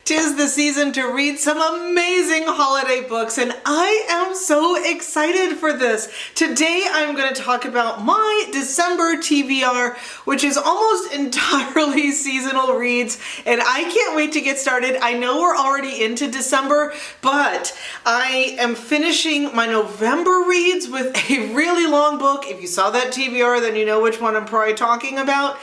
'Tis the season to read some amazing holiday books, and I am so excited for this. Today I'm going to talk about my December TBR, which is almost entirely seasonal reads, and I can't wait to get started. I know we're already into December, but I am finishing my November reads with a really long book. If you saw that TBR, then you know which one I'm probably talking about.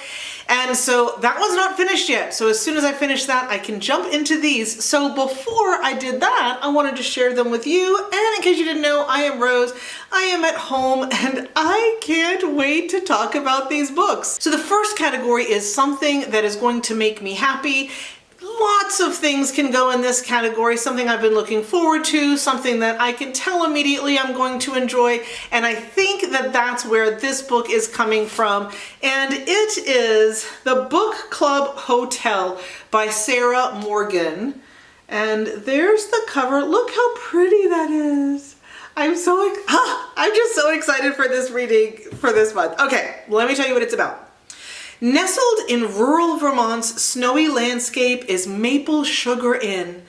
And so that one's not finished yet. So as soon as I finish that, I can jump into these. So before I did that, I wanted to share them with you. And in case you didn't know, I am Rose. I am at home and I can't wait to talk about these books. So the first category is something that is going to make me happy. Lots of things can go in this category, something I've been looking forward to, something that I can tell immediately I'm going to enjoy, and I think that that's where this book is coming from, and it is The Book Club Hotel by Sarah Morgan. And there's the cover. Look how pretty that is. I'm just so excited for this reading for this month. Okay, let me tell you what it's about. Nestled in rural Vermont's snowy landscape is Maple Sugar Inn,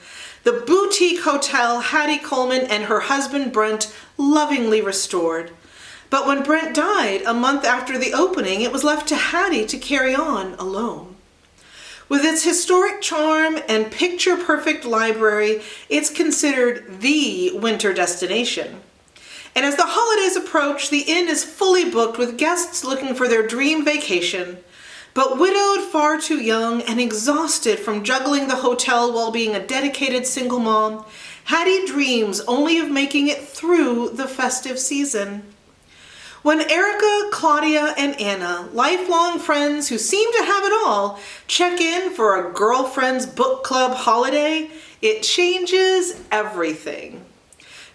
the boutique hotel Hattie Coleman and her husband Brent lovingly restored. But when Brent died a month after the opening, it was left to Hattie to carry on alone. With its historic charm and picture-perfect library, it's considered the winter destination. And as the holidays approach, the inn is fully booked with guests looking for their dream vacation. But widowed, far too young, and exhausted from juggling the hotel while being a dedicated single mom, Hattie dreams only of making it through the festive season. When Erika, Claudia, and Anna, lifelong friends who seem to have it all, check in for a girlfriend's book club holiday, it changes everything.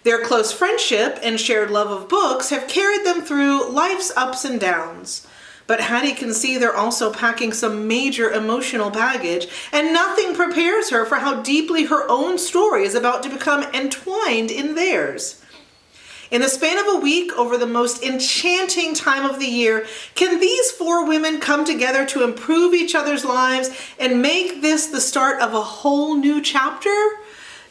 Their close friendship and shared love of books have carried them through life's ups and downs. But Hattie can see they're also packing some major emotional baggage, and nothing prepares her for how deeply her own story is about to become entwined in theirs. In the span of a week, over the most enchanting time of the year, can these four women come together to improve each other's lives and make this the start of a whole new chapter?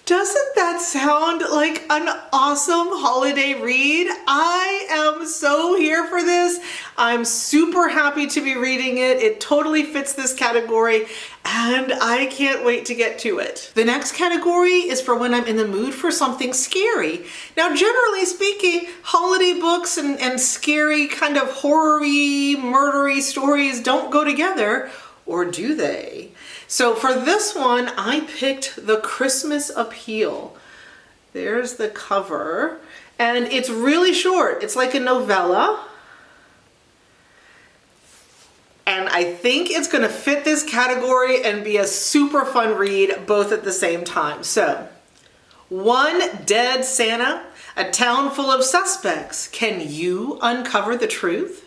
Doesn't that sound like an awesome holiday read? I am so here for this. I'm super happy to be reading it. It totally fits this category, and I can't wait to get to it. The next category is for when I'm in the mood for something scary. Now, generally speaking, holiday books and scary kind of horror-y, murdery stories don't go together, or do they? So for this one, I picked The Christmas Appeal. There's the cover, and it's really short. It's like a novella, and I think it's gonna fit this category and be a super fun read both at the same time. So, one dead Santa, a town full of suspects. Can you uncover the truth?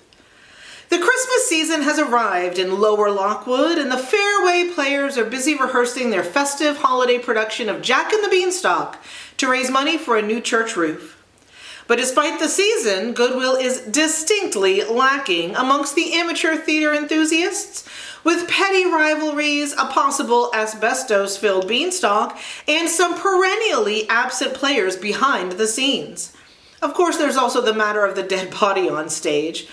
The Christmas season has arrived in Lower Lockwood, and the Fairway players are busy rehearsing their festive holiday production of Jack and the Beanstalk to raise money for a new church roof. But despite the season, goodwill is distinctly lacking amongst the amateur theater enthusiasts, with petty rivalries, a possible asbestos-filled beanstalk, and some perennially absent players behind the scenes. Of course, there's also the matter of the dead body on stage.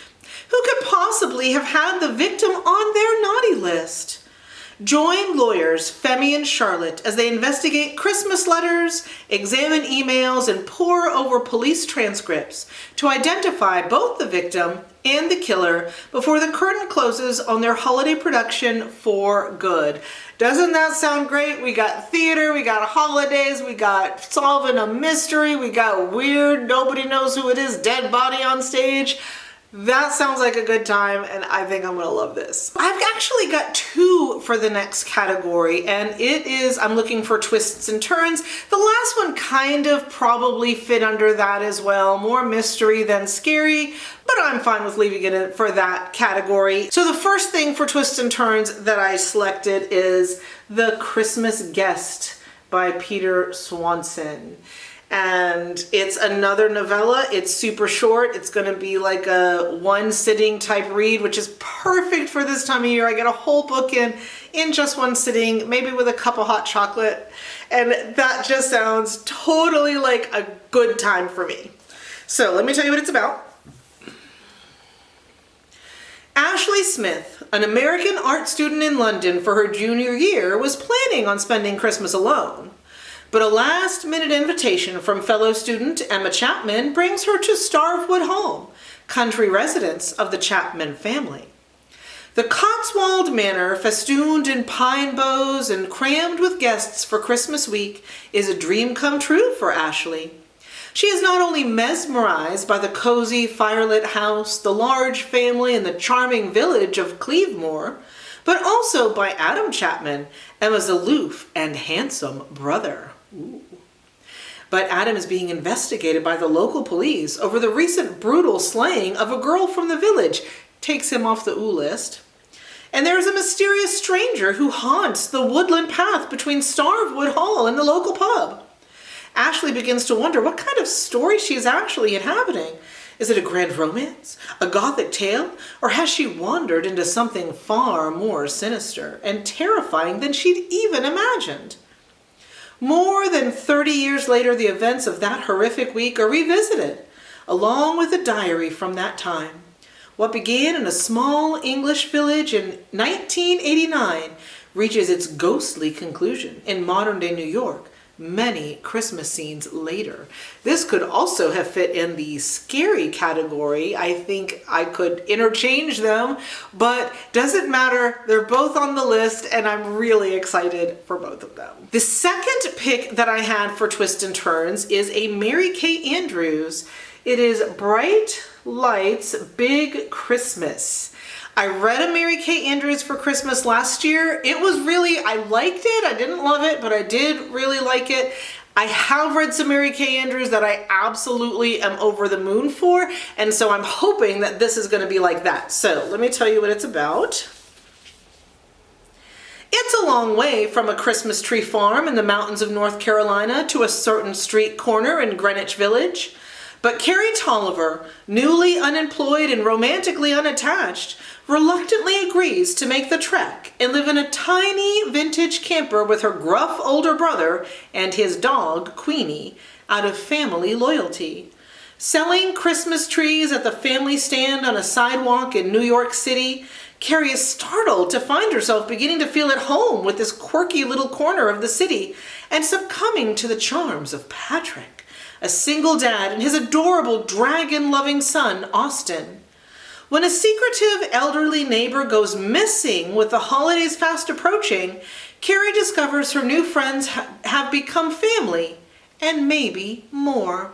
Who could possibly have had the victim on their naughty list? Join lawyers Femi and Charlotte as they investigate Christmas letters, examine emails, and pore over police transcripts to identify both the victim and the killer before the curtain closes on their holiday production for good. Doesn't that sound great? We got theater, we got holidays, we got solving a mystery, we got weird, nobody knows who it is, dead body on stage. That sounds like a good time, and I think I'm gonna love this. I've actually got two for the next category, and it is, I'm looking for twists and turns. The last one kind of probably fit under that as well. More mystery than scary, but I'm fine with leaving it in for that category. So the first thing for twists and turns that I selected is The Christmas Guest by Peter Swanson. And it's another novella. It's super short. It's going to be like a one sitting type read, which is perfect for this time of year. I get a whole book in just one sitting, maybe with a cup of hot chocolate. And that just sounds totally like a good time for me. So let me tell you what it's about. Ashley Smith, an American art student in London for her junior year, was planning on spending Christmas alone. But a last-minute invitation from fellow student Emma Chapman brings her to Starwood Home, country residence of the Chapman family. The Cotswold Manor, festooned in pine boughs and crammed with guests for Christmas week, is a dream come true for Ashley. She is not only mesmerized by the cozy, firelit house, the large family, and the charming village of Clevedemore, but also by Adam Chapman, Emma's aloof and handsome brother. Ooh. But Adam is being investigated by the local police over the recent brutal slaying of a girl from the village. Takes him off the ooh list. And there is a mysterious stranger who haunts the woodland path between Starwood Hall and the local pub. Ashley begins to wonder what kind of story she is actually inhabiting. Is it a grand romance, a gothic tale, or has she wandered into something far more sinister and terrifying than she'd even imagined? More than 30 years later, the events of that horrific week are revisited, along with a diary from that time. What began in a small English village in 1989 reaches its ghostly conclusion in modern-day New York, many Christmas scenes later. This could also have fit in the scary category. I think I could interchange them, but doesn't matter. They're both on the list, and I'm really excited for both of them. The second pick that I had for Twist and Turns is a Mary Kay Andrews. It is Bright Lights, Big Christmas. I read a Mary Kay Andrews for Christmas last year. It was really, I liked it. I didn't love it, but I did really like it. I have read some Mary Kay Andrews that I absolutely am over the moon for, and so I'm hoping that this is going to be like that. So let me tell you what it's about. It's a long way from a Christmas tree farm in the mountains of North Carolina to a certain street corner in Greenwich Village. But Carrie Tolliver, newly unemployed and romantically unattached, reluctantly agrees to make the trek and live in a tiny vintage camper with her gruff older brother and his dog, Queenie, out of family loyalty. Selling Christmas trees at the family stand on a sidewalk in New York City, Carrie is startled to find herself beginning to feel at home with this quirky little corner of the city and succumbing to the charms of Patrick, a single dad, and his adorable dragon-loving son, Austin. When a secretive elderly neighbor goes missing with the holidays fast approaching, Carrie discovers her new friends have become family, and maybe more.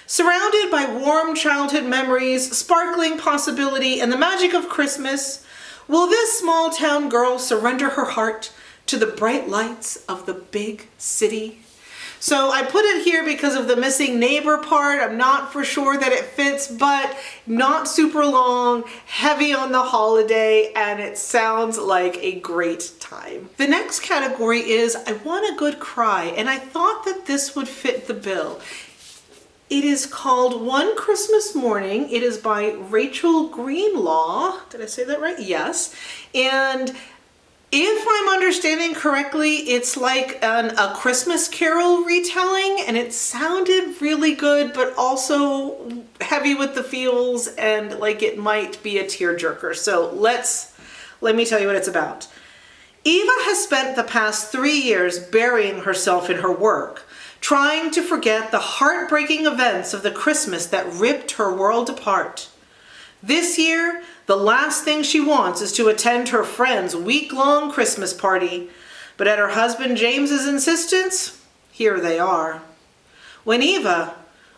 Surrounded by warm childhood memories, sparkling possibility, and the magic of Christmas, will this small town girl surrender her heart to the bright lights of the big city? So I put it here because of the missing neighbor part. I'm not for sure that it fits, but not super long, heavy on the holiday, and it sounds like a great time. The next category is I Want a Good Cry, and I thought that this would fit the bill. It is called One Christmas Morning. It is by Rachel Greenlaw. Did I say that right? Yes. And if I'm understanding correctly, it's like a Christmas Carol retelling, and it sounded really good, but also heavy with the feels and like it might be a tearjerker. So let me tell you what it's about. Eva has spent the past 3 years burying herself in her work, trying to forget the heartbreaking events of the Christmas that ripped her world apart. This year, the last thing she wants is to attend her friend's week-long Christmas party. But at her husband James's insistence, here they are. When Eva,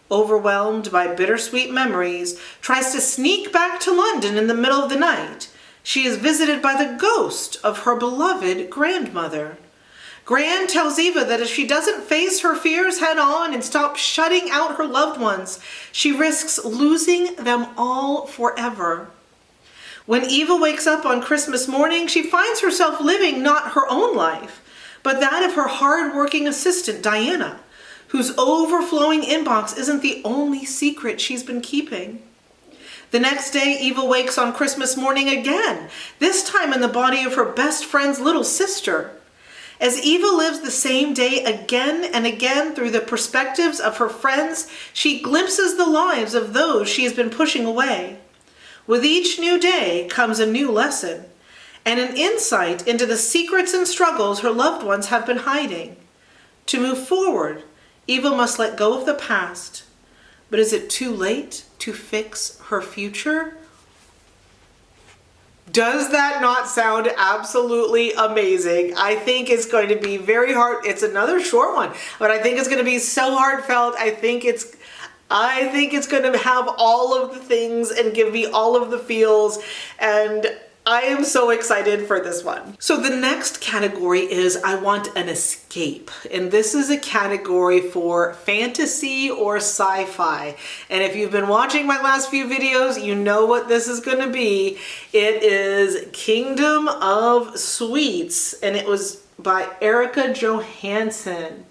overwhelmed by bittersweet memories, tries to sneak back to London in the middle of the night, she is visited by the ghost of her beloved grandmother. Gran tells Eva that if she doesn't face her fears head on and stop shutting out her loved ones, she risks losing them all forever. When Eva wakes up on Christmas morning, she finds herself living not her own life, but that of her hard-working assistant, Diana, whose overflowing inbox isn't the only secret she's been keeping. The next day, Eva wakes on Christmas morning again, this time in the body of her best friend's little sister. As Eva lives the same day again and again through the perspectives of her friends, she glimpses the lives of those she has been pushing away. With each new day comes a new lesson and an insight into the secrets and struggles her loved ones have been hiding. To move forward, Eva must let go of the past. But is it too late to fix her future? Does that not sound absolutely amazing? I think it's going to be very hard. It's another short one, but I think it's going to be so heartfelt. I think it's going to have all of the things and give me all of the feels, and I am so excited for this one. So the next category is I want an escape. And this is a category for fantasy or sci-fi. And if you've been watching my last few videos, you know what this is going to be. It is Kingdom of Sweets, and it was by Erika Johansen.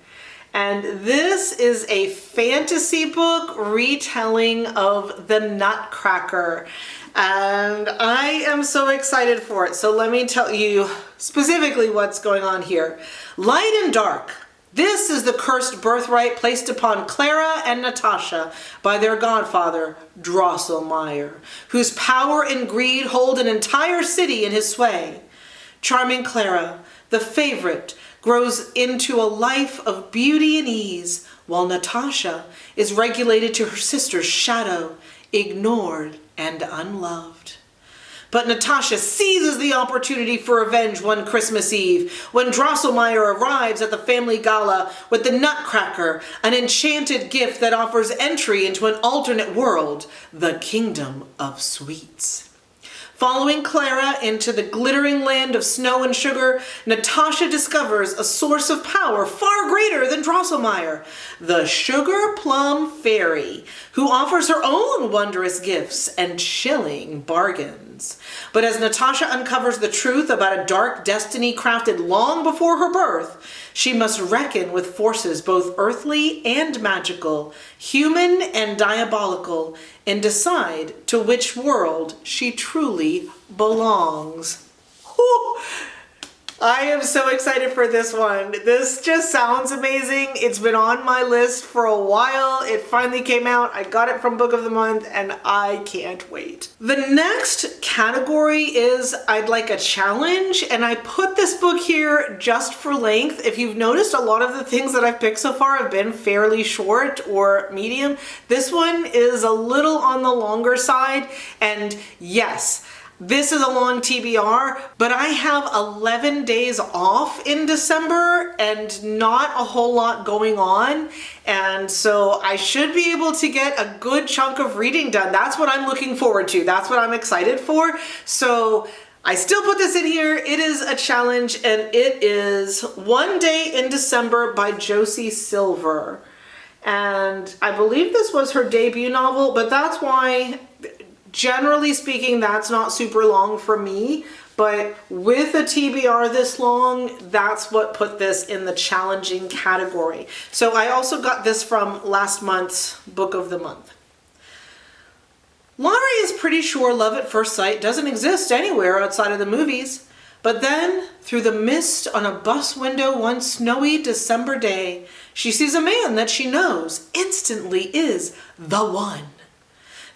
And this is a fantasy book retelling of the Nutcracker. And I am so excited for it. So let me tell you specifically what's going on here. Light and dark. This is the cursed birthright placed upon Clara and Natasha by their godfather, Drosselmeyer, whose power and greed hold an entire city in his sway. Charming Clara, the favorite, grows into a life of beauty and ease, while Natasha is regulated to her sister's shadow, ignored and unloved. But Natasha seizes the opportunity for revenge one Christmas Eve when Drosselmeyer arrives at the family gala with the Nutcracker, an enchanted gift that offers entry into an alternate world, the Kingdom of Sweets. Following Clara into the glittering land of snow and sugar, Natasha discovers a source of power far greater than Drosselmeyer, the Sugar Plum Fairy, who offers her own wondrous gifts and chilling bargains. But as Natasha uncovers the truth about a dark destiny crafted long before her birth, she must reckon with forces both earthly and magical, human and diabolical, and decide to which world she truly belongs. Whew. I am so excited for this one. This just sounds amazing. It's been on my list for a while. It finally came out. I got it from Book of the Month and I can't wait. The next category is I'd like a challenge, and I put this book here just for length. If you've noticed, a lot of the things that I've picked so far have been fairly short or medium. This one is a little on the longer side, and yes, this is a long TBR, but I have 11 days off in December and not a whole lot going on. And so I should be able to get a good chunk of reading done. That's what I'm looking forward to. That's what I'm excited for. So I still put this in here. It is a challenge, and it is One Day in December by Josie Silver. And I believe this was her debut novel, but that's why, generally speaking, that's not super long for me, but with a TBR this long, that's what put this in the challenging category. So I also got this from last month's Book of the Month. Laurie is pretty sure love at first sight doesn't exist anywhere outside of the movies. But then, through the mist on a bus window one snowy December day, she sees a man that she knows instantly is the one.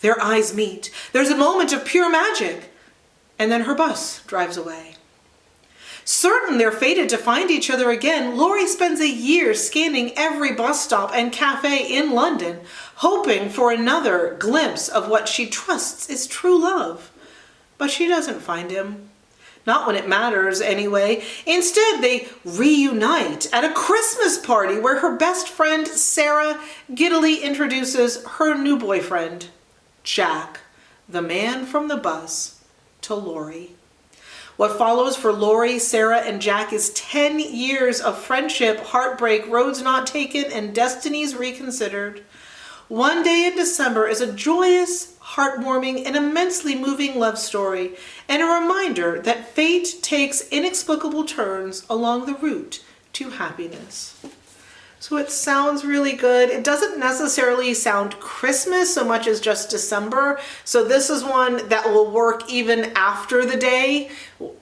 Their eyes meet. There's a moment of pure magic. And then her bus drives away. Certain they're fated to find each other again, Laurie spends a year scanning every bus stop and cafe in London, hoping for another glimpse of what she trusts is true love. But she doesn't find him. Not when it matters, anyway. Instead, they reunite at a Christmas party where her best friend, Sarah, giddily introduces her new boyfriend, Jack, the man from the bus, to Laurie. What follows for Laurie, Sarah, and Jack is 10 years of friendship, heartbreak, roads not taken, and destinies reconsidered. One Day in December is a joyous, heartwarming, and immensely moving love story, and a reminder that fate takes inexplicable turns along the route to happiness. So it sounds really good. It doesn't necessarily sound Christmas so much as just December. So this is one that will work even after the day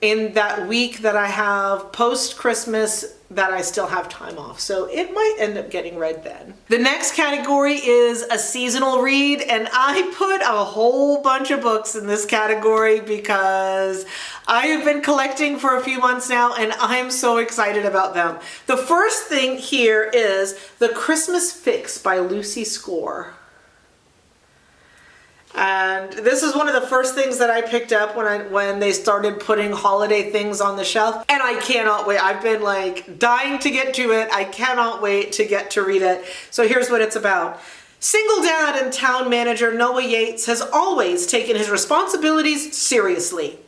in that week that I have post-Christmas that I still have time off. So it might end up getting read then. The next category is a seasonal read, and I put a whole bunch of books in this category because I have been collecting for a few months now and I'm so excited about them. The first thing here is The Christmas Fix by Lucy Score. And this is one of the first things that I picked up when they started putting holiday things on the shelf. And I cannot wait. I've been like dying to get to it. I cannot wait to get to read it. So here's what it's about. Single dad and town manager Noah Yates has always taken his responsibilities seriously.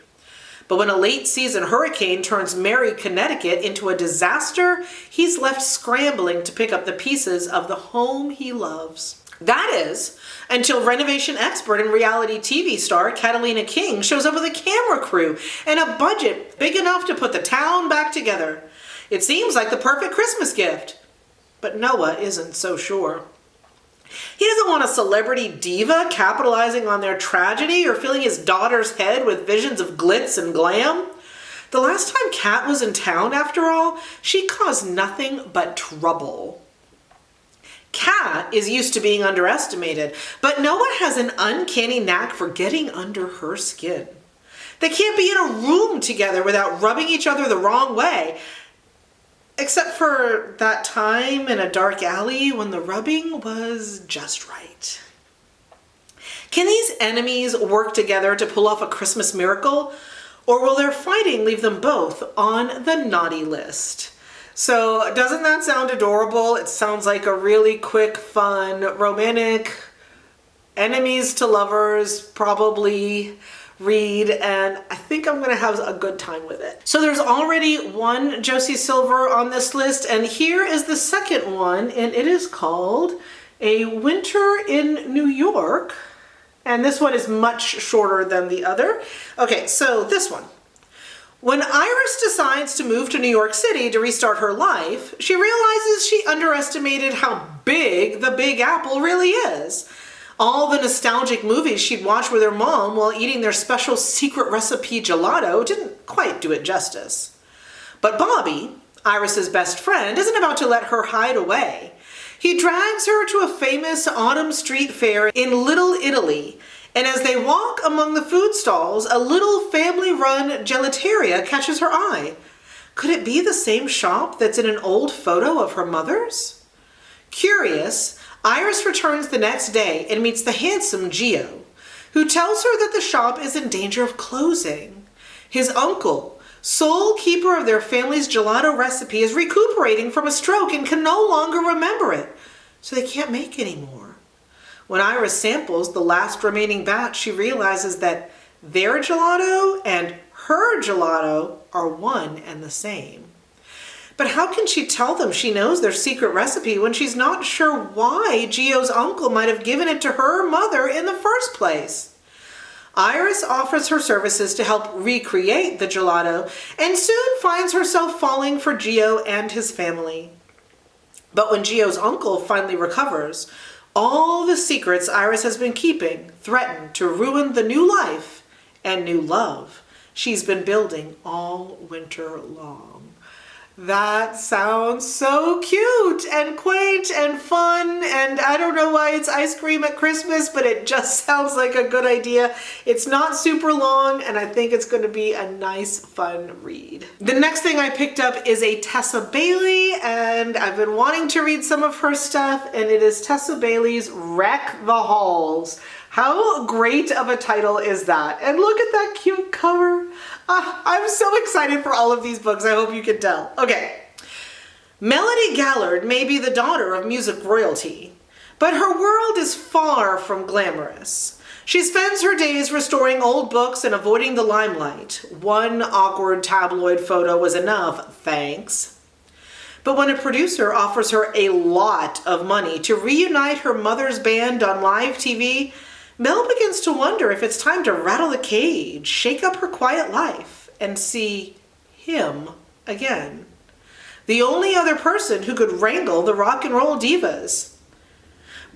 But when a late season hurricane turns merry Connecticut into a disaster, he's left scrambling to pick up the pieces of the home he loves. That is, until renovation expert and reality TV star Catalina King shows up with a camera crew and a budget big enough to put the town back together. It seems like the perfect Christmas gift, but Noah isn't so sure. He doesn't want a celebrity diva capitalizing on their tragedy or filling his daughter's head with visions of glitz and glam. The last time Kat was in town, after all, she caused nothing but trouble. Kat is used to being underestimated, but Noah has an uncanny knack for getting under her skin. They can't be in a room together without rubbing each other the wrong way. Except for that time in a dark alley when the rubbing was just right. Can these enemies work together to pull off a Christmas miracle? Or will their fighting leave them both on the naughty list? So doesn't that sound adorable? It sounds like a really quick, fun, romantic, enemies to lovers, probably read, and I think I'm gonna have a good time with it. So there's already one Josie Silver on this list, and here is the second one, and it is called A Winter in New York, and this one is much shorter than the other. Okay, so this one. When Iris decides to move to New York City to restart her life, she realizes she underestimated how big the Big Apple really is. All the nostalgic movies she'd watched with her mom while eating their special secret recipe gelato didn't quite do it justice. But Bobby, Iris's best friend, isn't about to let her hide away. He drags her to a famous autumn street fair in Little Italy, and as they walk among the food stalls, a little family-run gelateria catches her eye. Could it be the same shop that's in an old photo of her mother's? Curious, Iris returns the next day and meets the handsome Gio, who tells her that the shop is in danger of closing. His uncle, sole keeper of their family's gelato recipe, is recuperating from a stroke and can no longer remember it, so they can't make any more. When Iris samples the last remaining batch, she realizes that their gelato and her gelato are one and the same. But how can she tell them she knows their secret recipe when she's not sure why Gio's uncle might have given it to her mother in the first place? Iris offers her services to help recreate the gelato and soon finds herself falling for Gio and his family. But when Gio's uncle finally recovers, all the secrets Iris has been keeping threaten to ruin the new life and new love she's been building all winter long. That sounds so cute and quaint and fun, and I don't know why it's ice cream at Christmas, but it just sounds like a good idea. It's not super long, and I think it's going to be a nice, fun read. The next thing I picked up is a Tessa Bailey, and I've been wanting to read some of her stuff, and it is Tessa Bailey's Wreck the Halls. How great of a title is that? And look at that cute cover. I'm so excited for all of these books. I hope you can tell. Okay. Melody Gallard may be the daughter of music royalty, but her world is far from glamorous. She spends her days restoring old books and avoiding the limelight. One awkward tabloid photo was enough, thanks. But when a producer offers her a lot of money to reunite her mother's band on live TV, Mel begins to wonder if it's time to rattle the cage, shake up her quiet life, and see him again. the only other person who could wrangle the rock and roll divas.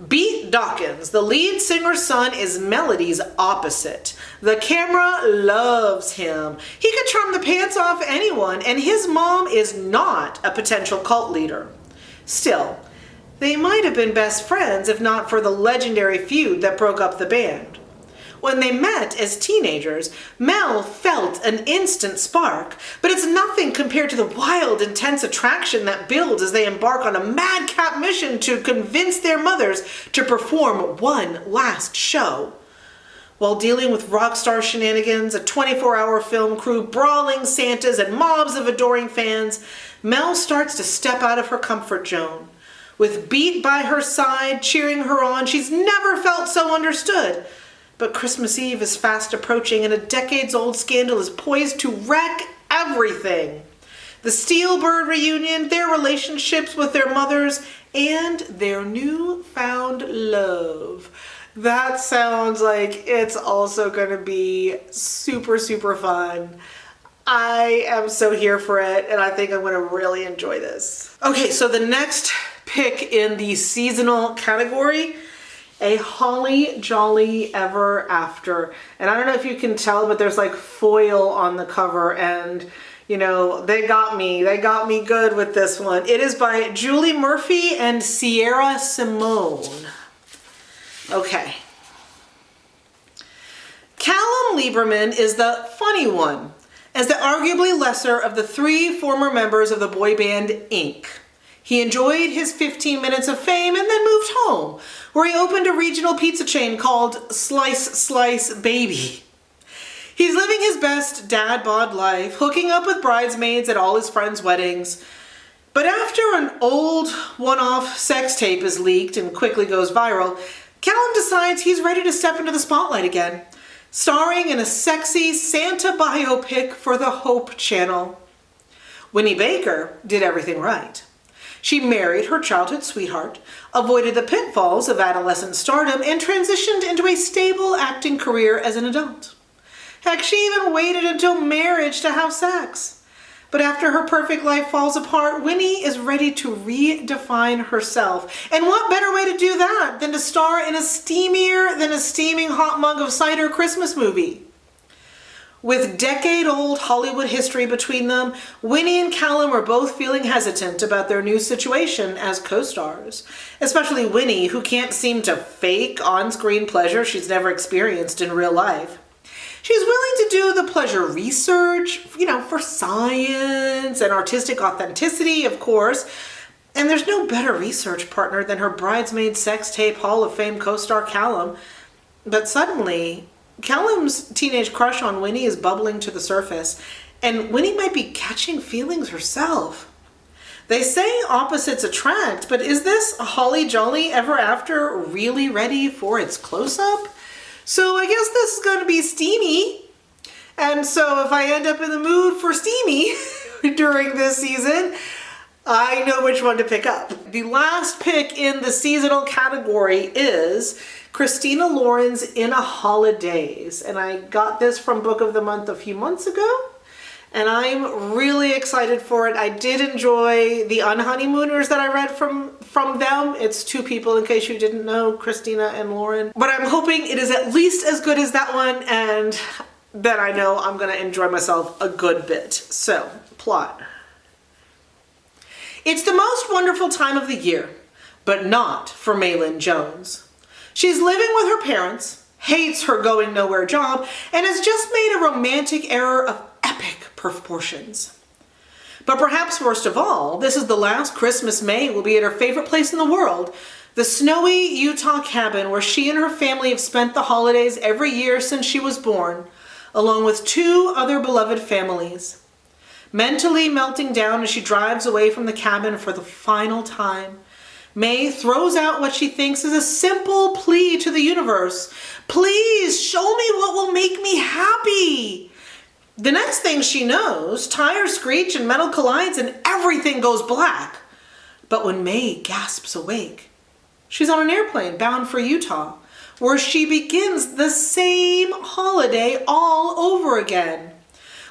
Beat Dawkins, the lead singer's son, is Melody's opposite. The camera loves him. He could charm the pants off anyone, and his mom is not a potential cult leader. Still, they might have been best friends if not for the legendary feud that broke up the band. When they met as teenagers, Mel felt an instant spark, but it's nothing compared to the wild, intense attraction that builds as they embark on a madcap mission to convince their mothers to perform one last show. While dealing with rock star shenanigans, a 24-hour film crew, brawling Santas, and mobs of adoring fans, Mel starts to step out of her comfort zone. With Beat by her side, cheering her on, she's never felt so understood. But Christmas Eve is fast approaching, and a decades-old scandal is poised to wreck everything. The Steelbird reunion, their relationships with their mothers, and their newfound love. That sounds like it's also going to be super, super fun. I am so here for it, and I think I'm going to really enjoy this. Okay, so the next pick in the seasonal category, A Holly Jolly Ever After. And I don't know if you can tell, but there's like foil on the cover, and you know, they got me good with this one. It is by Julie Murphy and Sierra Simone. Okay. Callum Lieberman is the funny one, as the arguably lesser of the three former members of the boy band Inc. He enjoyed his 15 minutes of fame and then moved home, where he opened a regional pizza chain called Slice Slice Baby. He's living his best dad bod life, hooking up with bridesmaids at all his friends' weddings. But after an old one-off sex tape is leaked and quickly goes viral, Callum decides he's ready to step into the spotlight again, starring in a sexy Santa biopic for the Hope Channel. Winnie Baker did everything right. She married her childhood sweetheart, avoided the pitfalls of adolescent stardom, and transitioned into a stable acting career as an adult. Heck, she even waited until marriage to have sex. But after her perfect life falls apart, Winnie is ready to redefine herself. And what better way to do that than to star in a steamier than a steaming hot mug of cider Christmas movie? With decade-old Hollywood history between them, Winnie and Callum are both feeling hesitant about their new situation as co-stars. Especially Winnie, who can't seem to fake on-screen pleasure she's never experienced in real life. She's willing to do the pleasure research, for science and artistic authenticity, of course. And there's no better research partner than her bridesmaid sex tape Hall of Fame co-star Callum. But suddenly, Callum's teenage crush on Winnie is bubbling to the surface, and Winnie might be catching feelings herself. They say opposites attract, but is this Holly Jolly Ever After really ready for its close-up? So I guess this is going to be steamy. And so if I end up in the mood for steamy during this season, I know which one to pick up. The last pick in the seasonal category is Christina Lauren's In a Holidaze. And I got this from Book of the Month a few months ago, and I'm really excited for it. I did enjoy The Unhoneymooners that I read from them. It's two people, in case you didn't know, Christina and Lauren. But I'm hoping it is at least as good as that one, and then I know I'm gonna enjoy myself a good bit. So, plot. It's the most wonderful time of the year, but not for Maylin Jones. She's living with her parents, hates her going nowhere job, and has just made a romantic error of epic proportions. But perhaps worst of all, this is the last Christmas May will be at her favorite place in the world, the snowy Utah cabin where she and her family have spent the holidays every year since she was born, along with two other beloved families. Mentally melting down as she drives away from the cabin for the final time, May throws out what she thinks is a simple plea to the universe. Please show me what will make me happy. The next thing she knows, tires screech and metal collides and everything goes black. But when May gasps awake, she's on an airplane bound for Utah, where she begins the same holiday all over again.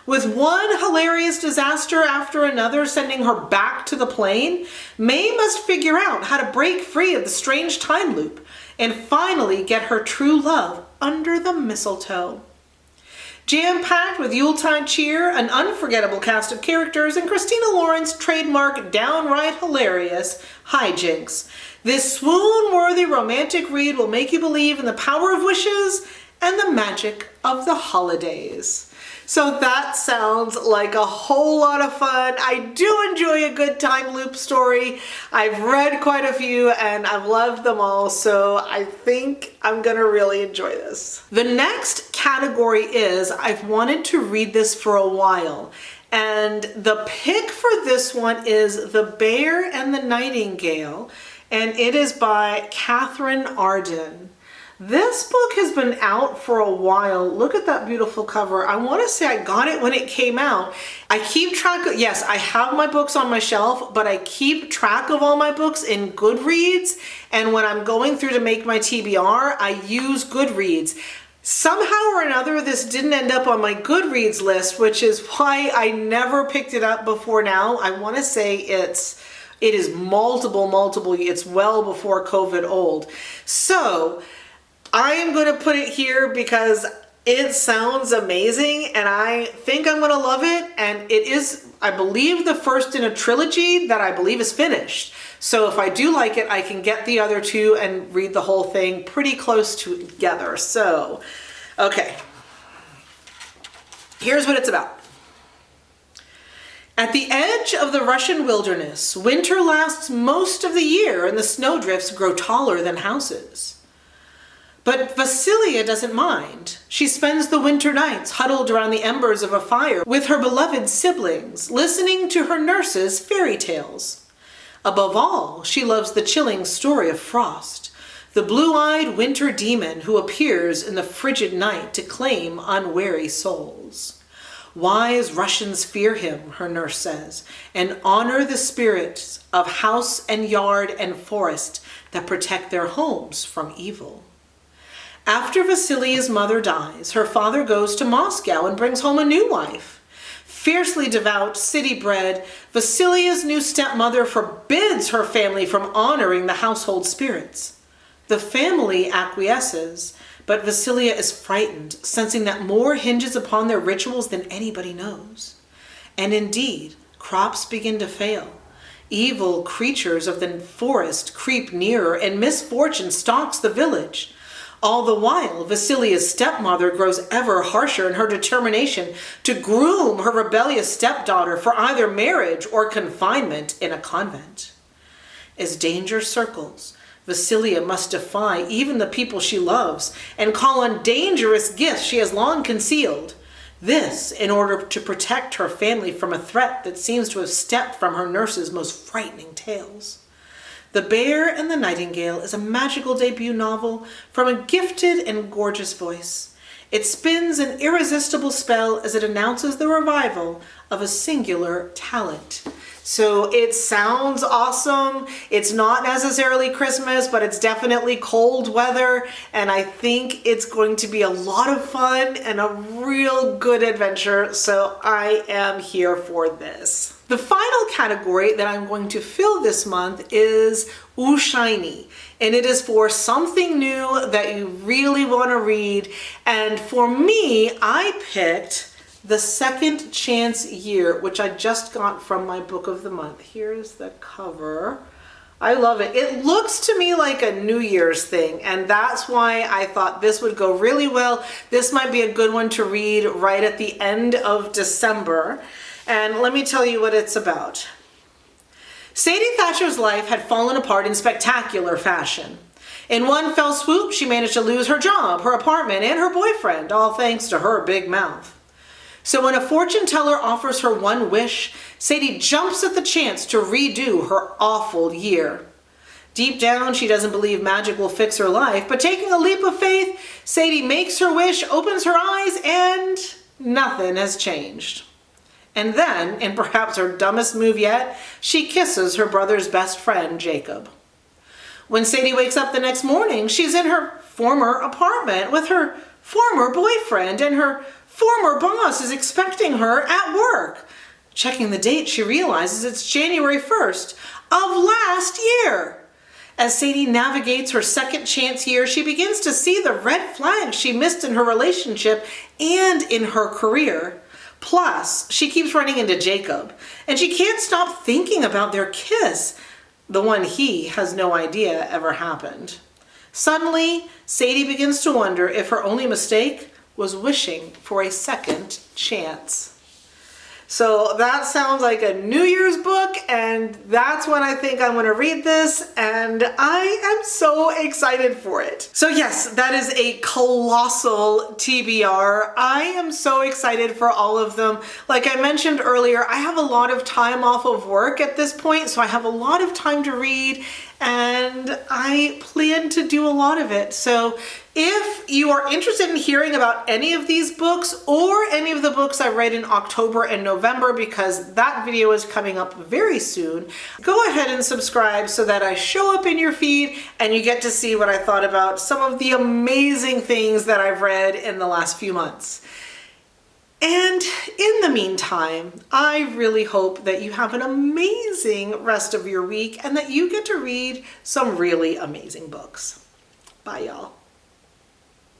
With one hilarious disaster after another sending her back to the plane, May must figure out how to break free of the strange time loop and finally get her true love under the mistletoe. Jam-packed with Yuletide cheer, an unforgettable cast of characters, and Christina Lauren's trademark downright hilarious hijinks, this swoon-worthy romantic read will make you believe in the power of wishes and the magic of the holidays. So that sounds like a whole lot of fun. I do enjoy a good time loop story. I've read quite a few and I've loved them all, so I think I'm gonna really enjoy this. The next category is I've wanted to read this for a while, and the pick for this one is The Bear and the Nightingale, and it is by Katherine Arden. This book has been out for a while. Look at that beautiful cover. I want to say I got it when it came out. I keep track of, yes, I have my books on my shelf, but I keep track of all my books in Goodreads. And when I'm going through to make my TBR, I use Goodreads. Somehow or another, this didn't end up on my Goodreads list, which is why I never picked it up before now. I want to say it is multiple, it's well before COVID old. So I am going to put it here because it sounds amazing and I think I'm going to love it. And it is, I believe, the first in a trilogy that I believe is finished. So if I do like it, I can get the other two and read the whole thing pretty close together. So, okay. Here's what it's about. At the edge of the Russian wilderness, winter lasts most of the year and the snowdrifts grow taller than houses. But Vasilia doesn't mind. She spends the winter nights huddled around the embers of a fire with her beloved siblings, listening to her nurse's fairy tales. Above all, she loves the chilling story of Frost, the blue-eyed winter demon who appears in the frigid night to claim unwary souls. Wise Russians fear him, her nurse says, and honor the spirits of house and yard and forest that protect their homes from evil. After Vasilia's mother dies, her father goes to Moscow and brings home a new wife. Fiercely devout, city-bred, Vasilia's new stepmother forbids her family from honoring the household spirits. The family acquiesces, but Vasilia is frightened, sensing that more hinges upon their rituals than anybody knows. And indeed, crops begin to fail. Evil creatures of the forest creep nearer, and misfortune stalks the village. All the while, Vasilia's stepmother grows ever harsher in her determination to groom her rebellious stepdaughter for either marriage or confinement in a convent. As danger circles, Vasilia must defy even the people she loves and call on dangerous gifts she has long concealed. This in order to protect her family from a threat that seems to have stepped from her nurse's most frightening tales. The Bear and the Nightingale is a magical debut novel from a gifted and gorgeous voice. It spins an irresistible spell as it announces the revival of a singular talent. So it sounds awesome. It's not necessarily Christmas, but it's definitely cold weather. And I think it's going to be a lot of fun and a real good adventure. So I am here for this. The final category that I'm going to fill this month is Ooh Shiny. And it is for something new that you really want to read. And for me, I picked The Second Chance Year, which I just got from my book of the month. Here's the cover. I love it. It looks to me like a New Year's thing, and that's why I thought this would go really well. This might be a good one to read right at the end of December. And let me tell you what it's about. Sadie Thatcher's life had fallen apart in spectacular fashion. In one fell swoop, she managed to lose her job, her apartment, and her boyfriend, all thanks to her big mouth. So when a fortune teller offers her one wish, Sadie jumps at the chance to redo her awful year. Deep down, she doesn't believe magic will fix her life, but taking a leap of faith, Sadie makes her wish, opens her eyes, and nothing has changed. And then, in perhaps her dumbest move yet, she kisses her brother's best friend, Jacob. When Sadie wakes up the next morning, she's in her former apartment with her former boyfriend and her former boss is expecting her at work. Checking the date, she realizes it's January 1st of last year. As Sadie navigates her second chance year, she begins to see the red flags she missed in her relationship and in her career. Plus, she keeps running into Jacob, and she can't stop thinking about their kiss, the one he has no idea ever happened. Suddenly, Sadie begins to wonder if her only mistake was wishing for a second chance. So that sounds like a New Year's book, and that's when I think I'm going to read this, and I am so excited for it. So yes, that is a colossal TBR. I am so excited for all of them. Like I mentioned earlier, I have a lot of time off of work at this point, so I have a lot of time to read, and I plan to do a lot of it. So if you are interested in hearing about any of these books or any of the books I read in October and November, because that video is coming up very soon, go ahead and subscribe so that I show up in your feed and you get to see what I thought about some of the amazing things that I've read in the last few months. And in the meantime, I really hope that you have an amazing rest of your week and that you get to read some really amazing books. Bye, y'all.